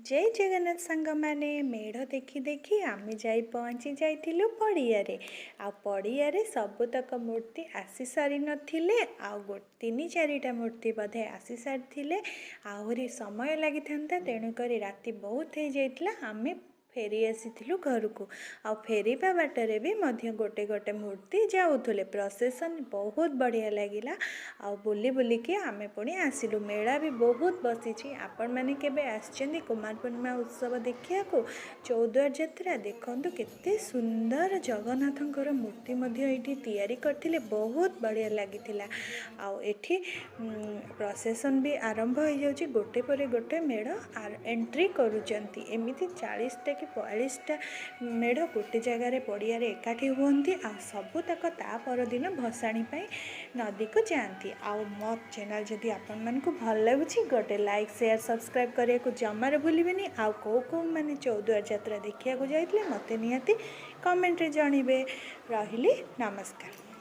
जय जगन्नाथ सांग माने मेढ़ देखी देखी आम जाई पहुँची जाइलु पड़ियारे आ पड़ियारे सबुतक मूर्ति आसी सारी नथिले आ तीन चारिटा मूर्ति बधे आसी सारी आहरी समय लगी था तेणुक राति बहुत हो जाइला आमे फेरी आसीलु घर को आ फेरिबा बाटरे भी मध्य गोटे गोटे मूर्ति जाऊले प्रोसेसन बहुत बढ़िया लगिला आ बुली बुलिकी आमे पुणी आसिलु मेला भी बहुत बसी आपण मैंने केबे आछियंदी कुमार पूर्णिमा उत्सव देखिया को चौद्वार यात्रा देखंतु केते सुंदर जगन्नाथंकर मूर्ति मध्य एठी तैयारी करथिले बहुत बढ़िया लागिथिला आ एठी प्रोसेसन भी आरंभ हो जाउची गोटे परे गोटे मेढ़ एंट्री करूचंती एमिति 40 कि 45टा मेढ़ गोटे जगार पड़िया एकाठी हुंती आ सबुतक ता परदिन भसाणी पाई नदी को जाती। आउ मो चैनल जदि आपण मानकु भल लगुछि गोटे लाइक शेयर सब्सक्राइब करिया को जमार भूलिबेनी। आउ को माने चौद्वार यात्रा देखिया को जाइतले मते निहाती कमेंट रे जणिबे। रहिली नमस्कार।